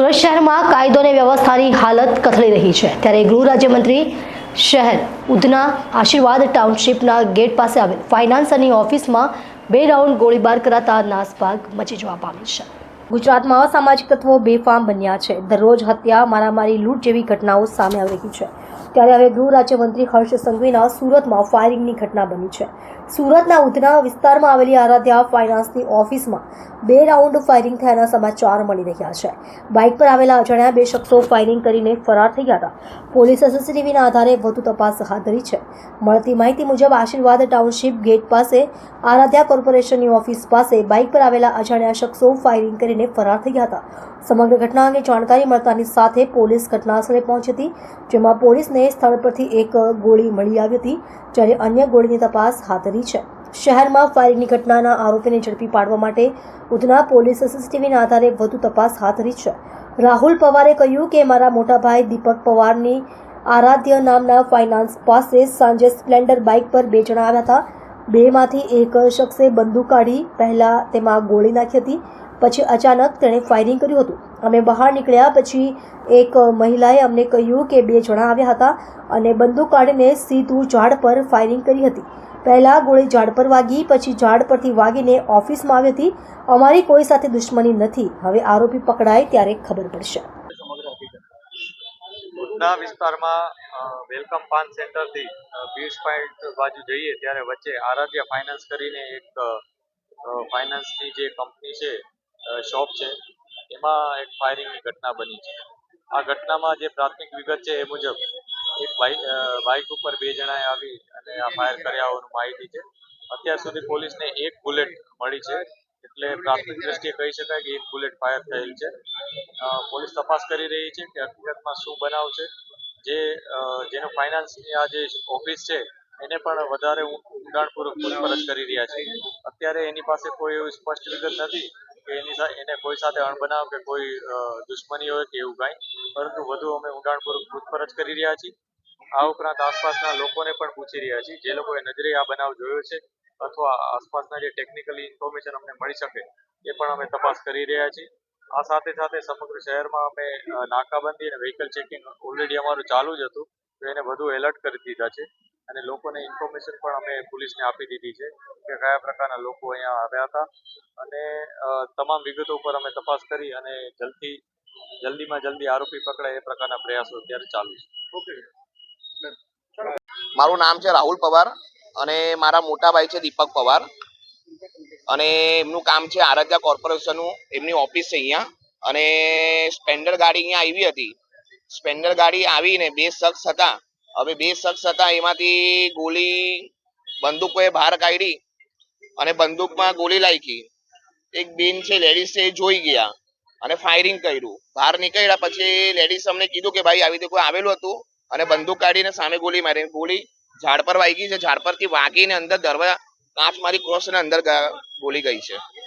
સુરત શહેરમાં કાયદો અને વ્યવસ્થાની હાલત કથળી રહી છે ત્યારે ગૃહ રાજ્યમંત્રી શહેર ઉધના આશીર્વાદ ટાઉનશીપના ગેટ પાસે આવેલ ફાઇનાન્સરની ઓફિસમાં 2 રાઉન્ડ ગોળીબાર કરાતા નાસભાગ મચી જવા પામી છે। ગુજરાતમાં અસામાજિક તત્વો બેફામ બન્યા છે। દરરોજ હત્યા, મારામારી, લૂંટ જેવી ઘટનાઓ સામે આવી રહી છે ત્યારે હવે ગૃહ રાજ્યમંત્રી હર્ષ સંઘવીના સુરતમાં ફાયરિંગની ઘટના બની છે। સુરતના ઉધના વિસ્તારમાં આવેલી આરાધ્યા ફાઇનાન્સની ઓફિસમાં 2 રાઉન્ડ ફાયરિંગ થયાના સમાચાર મળી રહ્યા છે। બાઇક પર આવેલા અજાણ્યા 2 શખ્સો ફાયરિંગ કરીને ફરાર થઈ ગયા હતા। પોલીસે સીસીટીવીના આધારે વધુ તપાસ હાથ ધરી છે। મળતી માહિતી મુજબ આશીર્વાદ ટાઉનશીપ ગેટ પાસે આરાધ્યા કોર્પોરેશનની ઓફિસ પાસે બાઇક પર આવેલા અજાણ્યા શખ્સો ફાયરિંગ કરીને ફરાર થઈ ગયા હતા। સમગ્ર ઘટના અંગે જાણકારી મળતાની સાથે પોલીસ ઘટનાસ્થળે પહોંચી હતી, જેમાં પોલીસને સ્થળ પરથી એક ગોળી મળી આવી હતી, જ્યારે અન્ય ગોળીની તપાસ હાથ ધરી છે। શહેરમાં ફાયરિંગની ઘટનાના આરોપીને ઝડપી પાડવા માટે ઉધના પોલીસે સીસીટીવીના આધારે વધુ તપાસ હાથ ધરી છે। રાહુલ પવારે કહ્યું કે મારા મોટા ભાઈ દીપક પવારની આરાધ્ય નામના ફાઇનાન્સ પાસે સાંજે સ્પ્લેન્ડર બાઇક પર 2 જણા આવ્યા હતા। 2માંથી એક શખ્સે બંદૂક કાઢી પહેલા તેમાં ગોળી નાખી હતી, પછી અચાનક તેણે ફાયરિંગ કર્યું હતું। અમે બહાર નીકળ્યા પછી એક મહિલાએ અમને કહ્યું કે 2 જણા આવ્યા હતા અને બંદૂક કાઢીને સીધું ઝાડ પર ફાયરિંગ કરી હતી। પહેલા ગોળી ઝાડ પર વાગી, પછી ઝાડ પરથી વાગીને ઓફિસમાં આવી હતી। અમારી કોઈ સાથે દુશ્મની નથી। હવે આરોપી પકડાય ત્યારે ખબર પડશે। ઉધના વિસ્તારમાં વેલકમ પાન સેન્ટરથી બ્રિજ પોઈન્ટ બાજુ જઈએ ત્યારે વચ્ચે આરાધ્યા ફાઇનાન્સ કરીને એક ફાઇનાન્સની જે કંપની છે, શોપ છે, એમાં એક ફાયરિંગની ઘટના બની છે। આ ઘટનામાં જે પ્રાથમિક વિગત છે એ મુજબ એક બાઇક ઉપર 2 જણાએ આવી અને આ ફાયર કર્યા હોવાનું માહિતી છે। અત્યાર સુધી પોલીસને 1 બુલેટ મળી છે, એટલે પ્રાથમિક દ્રષ્ટિએ કહી શકાય કે 1 બુલેટ ફાયર થયેલ છે। પોલીસ તપાસ કરી રહી છે કે હકીકતમાં શું બનાવ છે। જેનો ફાઇનાન્સની આ જે ઓફિસ છે એને પણ વધારે ઊંડાણપૂર્વક પૂછપરછ કરી રહ્યા છે। અત્યારે એની પાસે કોઈ એવી સ્પષ્ટ વિગત નથી કે એને કોઈ સાથે અણબનાવ કે કોઈ દુશ્મની હોય કે એવું કાંઈ, પરંતુ વધુ અમે ઊંડાણપૂર્વક પૂછપરછ કરી રહ્યા છીએ। આ ઉપરાંત આસપાસના લોકોને પણ પૂછી રહ્યા છીએ, જે લોકોએ નજરે આ બનાવ જોયો છે અથવા આસપાસના જે ટેકનિકલી ઇન્ફોર્મેશન અમને મળી શકે એ પણ અમે તપાસ કરી રહ્યા છીએ। આ સાથે સાથે સમગ્ર શહેરમાં અમે નાકાબંધી અને વ્હીકલ ચેકિંગ ઓલરેડી અમારું ચાલુ જ હતું, તો એને વધુ એલર્ટ કરી દીધા છે અને લોકોને ઇન્ફોર્મેશન પણ અમે પોલીસને આપી દીધી છે કે કયા પ્રકારના લોકો અહીંયા આવ્યા હતા અને તમામ વિગતો ઉપર અમે તપાસ કરી અને જલ્દીમાં જલ્દી આરોપી પકડાય એ પ્રકારના પ્રયાસો અત્યારે ચાલુ છે। મારું નામ છે રાહુલ પવાર અને મારા મોટા ભાઈ છે દીપક પવાર અને એમનું કામ છે આરાધ્યા કોર્પોરેશનનું, એમની ઓફિસ છે અહીંયા। અને સ્પ્લેન્ડર ગાડી અહીંયા આવી હતી। સ્પ્લેન્ડર ગાડી આવીને 2 શખ્સ હતા। હવે 2 શખ્સ હતા, એમાંથી બંદૂકોએ બહાર કાઢી અને બંદૂકમાં ગોળી લાગી। એક બેન છે લેડીઝ છે, એ જોઈ ગયા અને ફાયરિંગ કર્યું। બહાર નીકળ્યા પછી લેડીઝ અમને કીધું કે ભાઈ આવી રીતે કોઈ આવેલું હતું અને બંદૂક કાઢીને સામે ગોળી મારી। ગોળી ઝાડ પર વાગી છે, ઝાડ પરથી વાગીને અંદર દરવાજા કાચ મારી ક્રોસ અને અંદર ગોળી ગઈ છે।